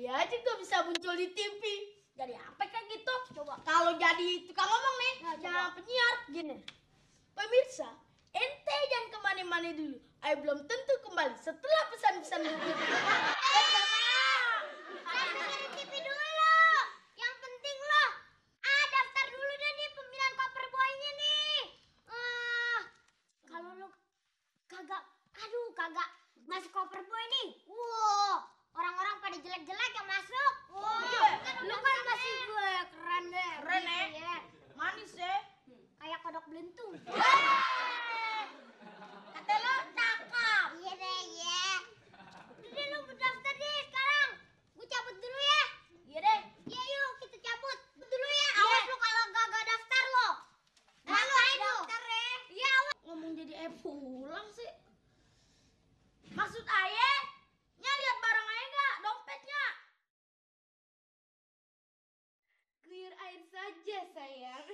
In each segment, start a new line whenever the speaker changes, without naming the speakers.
Kali aja gue bisa muncul di TV. Jadi apa kayak gitu? Coba. Kalau jadi tukang ngomong nih, jangan penyiar gini. Pemirsa, ente jangan kemana-mana dulu. Ayo belum tentu kembali setelah pesan-pesan berikut.
Dengerin TV dulu. Yang penting lo daftar dulu deh nih pemilihan cover boy-nya nih. Kalau lo kagak masuk cover boy nih. Orang-orang pada jelek-jelek yang masuk. Lu kan masih gue keren deh.
Keren ya? Manis ya?
Kayak kodok belentung.
Kata lo cakep.
Iya deh, ya. Udah deh lu daftar deh sekarang. Gue cabut dulu ya.
Iya deh.
Iya yuk kita cabut dulu ya. Awas lu kalau gak daftar lo. Ngapain lu? Daftar ya. Iya awas.
Ngomong jadi pulang sih. Maksud ayah, lihat barang ayah nggak? Dompetnya.
Guyur air saja sayang.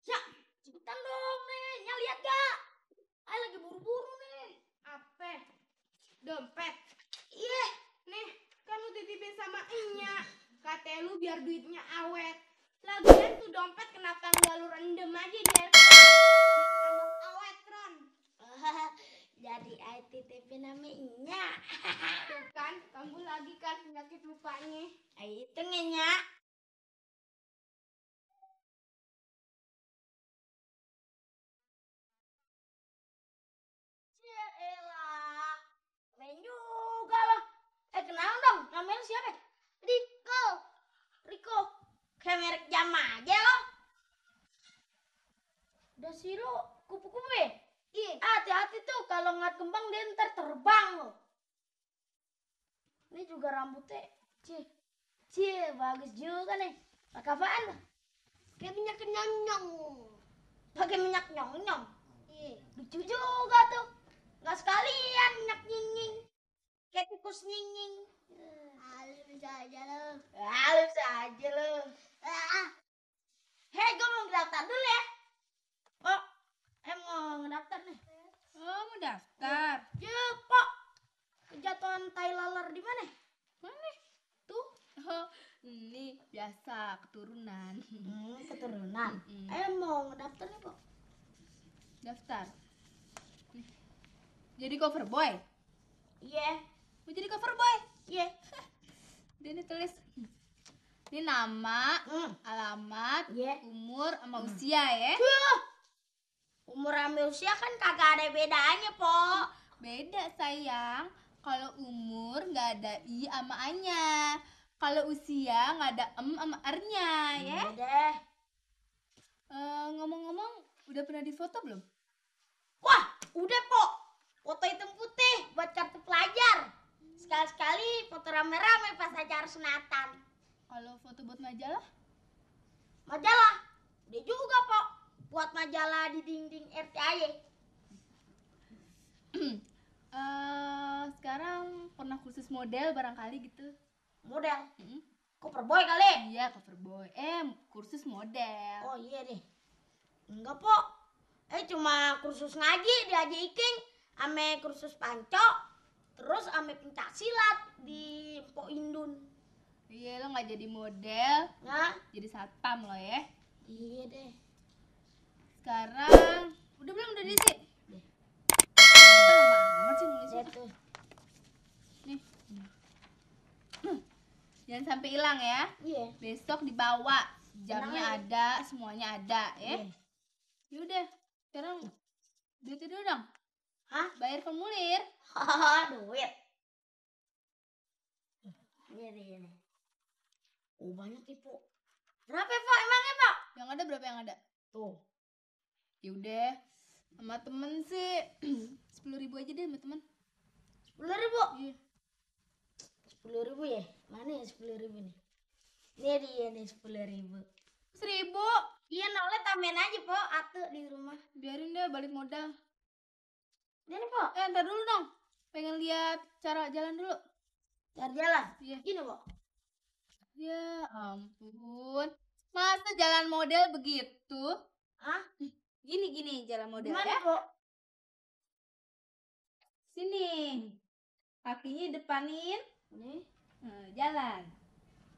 Ya, cepetan dong nih. Lihat gak? Ayah lagi buru-buru nih.
Apa? Dompet?
Iya.
Nih, kan lu titipin sama Enya. Katanya lu biar duitnya awet. Lagian tuh dompet kenapa nggak lu rendem aja di air keran? Awet, Ron.
Jadi ayah titipin namanya.
Tuh kan, kamu lagi kan penyakit lupanya.
Ayah itu nya. Elah, main juga lah. Kenalan dong, namanya siapa? Riko. Kayak merek jam aja lo. Udah sih lo, kupu-kupu ya?
Iya.
Hati-hati tuh, kalau ngeliat kembang dia ntar terbang lo. Ini juga rambutnya, cie, bagus juga nih. Pakai apaan lo?
Kayak minyak nyong.
Pakai minyak nyong-nyong.
Iya.
Lucu juga tuh. Nggak sekalian minyak nying-nying. Kayak tikus nying-nying.
Halus aja lo.
Halus aja lo. Hei, gue mau ngedaftar dulu ya. Oh, mau ngedaftar nih.
Oh, mau daftar?
Ya, Pak. Kejatuhan tai laler di mana?
Mana?
Tuh.
Oh, ini biasa keturunan.
Keturunan. Mau ngedaftar nih, Pak.
Daftar. Nih. Jadi cover boy?
Iya.
Mau jadi cover boy?
Iya.
Dia ini tulis. Ini nama, alamat,
Iya.
umur, sama usia ya.
Umur sama usia kan kagak ada bedanya, Po.
Beda sayang. Kalau umur nggak ada i sama a-nya. Kalau usia nggak ada sama r-nya ya.
Iya deh.
Ngomong-ngomong, udah pernah difoto belum?
Wah, udah, Po. Foto hitam putih buat kartu pelajar. Sekali-sekali foto rame-rame pas acara sunatan.
Kalau foto buat majalah?
Majalah. Dia juga, Po. Buat majalah di dinding RTAY.
Sekarang pernah kursus model barangkali gitu.
Model. Cover boy kali.
Iya, cover boy. Kursus model.
Oh iya deh. Enggak, Po. Cuma kursus ngaji di Haji Iking. Ame kursus panco. Terus ame pencak silat di Po Indun.
Iya, lo nggak jadi model.
Nah,
Jadi satpam lo ya.
iya deh.
Sekarang udah belum udah diisi?
Deh.
Kita lama amat sih nulisnya.
Lihat tuh.
Nih. Jangan sampai hilang ya.
Iya.
Besok dibawa. Jamnya
Tenang,
ada, semuanya ada ya.
Iya.
Yaudah, sekarang duit dulu dong.
Hah?
Bayar formulir.
Duit. Ini. Oh, banyak nih, Po. Berapa, Pak? Emangnya, Pak?
Yang ada berapa yang ada?
Tuh.
Yaudah, sama temen sih 10.000 aja deh sama temen.
10.000.
Iya.
10.000 ya? Mana ya 10.000 nih? Ini dia nih 10.000.
1.000.
Iya, nolnya tambahin aja, Po. Atuh di rumah.
Biarin deh balik modal.
Ini, Po.
Ntar dulu dong. Pengen lihat cara jalan dulu.
Cari jalan.
Iya.
Gini, Po.
Ya ampun. Masa jalan model begitu?
Hah?
Gini jalan model
Gimana,
ya.
Po?
Sini. Kakinya depanin.
Nih.
Jalan.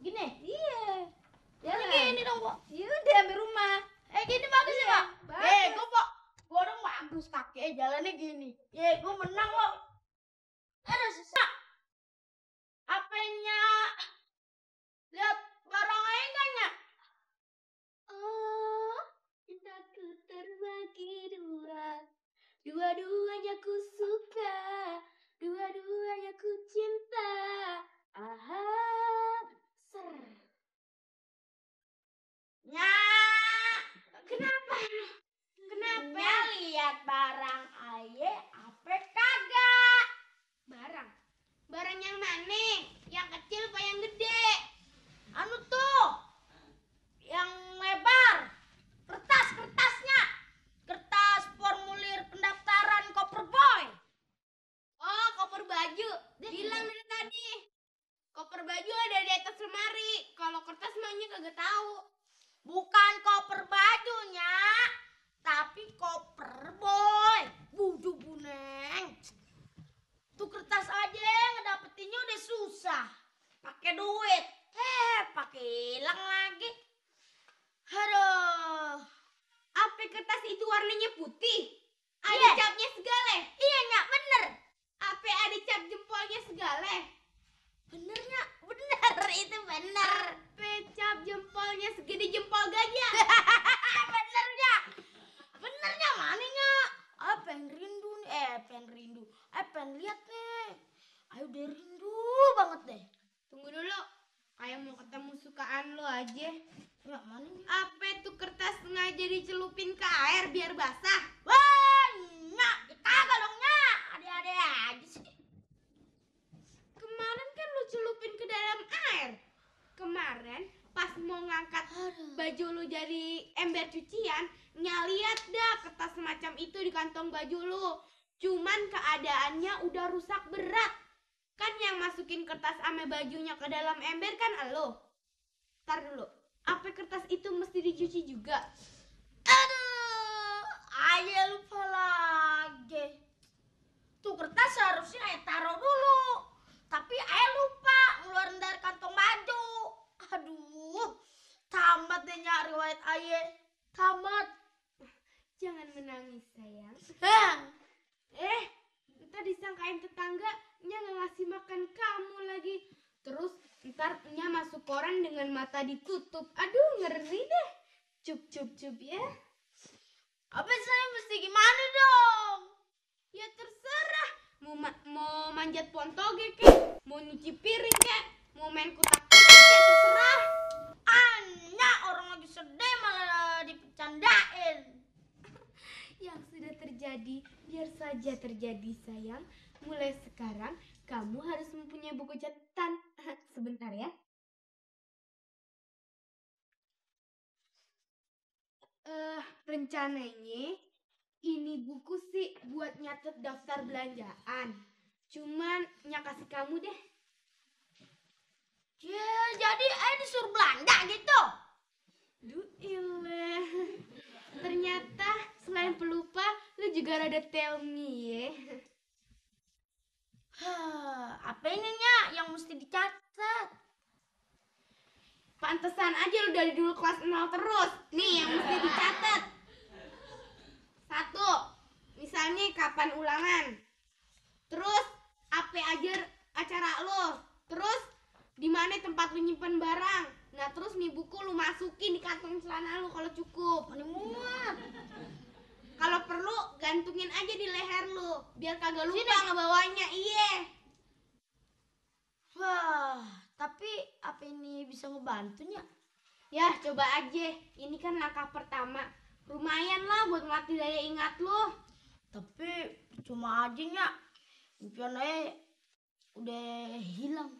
Gini.
Iya.
Jalan. Gini dong, Pok.
Ya udah sampai rumah.
Gini bagus ya, Pak?
bagus.
Gua, Pok. Gua dong bagus pakai jalannya gini. Gua menang kok. Ada susah. Apanya? Lihat barang aja enggak, Nya?
Oh, cintaku terbagi dua. Dua-duanya ku suka. Dua-duanya ku cinta. Aha. Ser.
Nya.
Kenapa? Kenapa?
Nya lihat barang aye apa kagak?
Barang. Barang yang mana? Yang kecil apa yang gede?
Anu tuh. Yang lebar. Kertasnya. Kertas formulir pendaftaran koper boy.
Oh, koper baju. Bilang dari tadi. Koper baju ada di atas lemari. Kalau kertas maunya kagak tahu.
Bukan koper bajunya, tapi koper boy. Buju buneng. Tuh kertas aja ngedapetinnya udah susah. Pakai duit. Pakai hilang lagi. Aduh.
Apa kertas itu warnanya putih? Ada
Iya.
capnya segala.
Iya, Nya, bener.
Apa ada cap jempolnya segala?
Benernya, bener. Itu bener.
Apa cap jempolnya segede jempol gajah?
Benernya. Benernya mananya? Pengen rindu nih. Pengen rindu. Pengen lihat nih. Ayo deh rindu banget deh.
Tunggu dulu. Kayak mau ketemu sukaan lo aja.
Ya, mananya?
Apa tuh kertas sengaja dicelupin ke air biar basah?
Wah, Nya, ya kagak dong, Nya. Ada-ada aja sih.
Kemarin kan lu celupin ke dalam air. Kemarin pas mau ngangkat baju lu dari ember cucian, lihat dah kertas semacam itu di kantong baju lu. Cuman keadaannya udah rusak berat. Kan yang masukin kertas ame bajunya ke dalam ember kan elo. Ntar dulu, apa kertas itu mesti dicuci juga?
Aduh, ayo lupa lagi. Tuh kertas seharusnya taruh dulu. Tapi ayah lupa ngeluarin dari kantong baju. Aduh, tamat deh nyari riwayat ayah. Tamat.
Jangan menangis sayang.
Hah.
Ntar disangkain tetangganya nggak ngasih makan kamu lagi. Terus ntar nya masuk koran dengan mata ditutup. Aduh ngeri deh. Cup ya.
Apa saya mesti gimana dong?
Ya terserah. Mau manjat pontoge kek, mau nyuci piring kek, mau main kutak-kutik kek, terserah.
Anya orang lagi sedih malah dipecandain.
Yang sudah terjadi biar saja terjadi sayang. Mulai sekarang kamu harus mempunyai buku catatan. Sebentar ya. Rencananya ini buku sih buat nyatet daftar belanjaan. Cuman nya kasih kamu deh.
Ya, jadi disuruh belanja gitu.
Duh ilah. Ternyata selain pelupa lu juga rada tell me ya.
Apa ininya yang mesti dicatat?
Pantesan aja lu dari dulu kelas 0 terus. Nih yang mesti dicatat. 1. Misalnya kapan ulangan. Terus apa aja acara lu. Terus di mana tempat lu nyimpen barang. Nah terus nih buku lu masukin di kantong celana lu kalau cukup.
Mana muat?
Kalau perlu gantungin aja di leher lu biar kagak lupa ngebawanya. Iya.
Wah, tapi apa ini bisa ngebantunya?
Ya coba aja. Ini kan langkah pertama. Lumayan lah buat melatih daya ingat lu.
Tapi cuma aja nya impian udah hilang.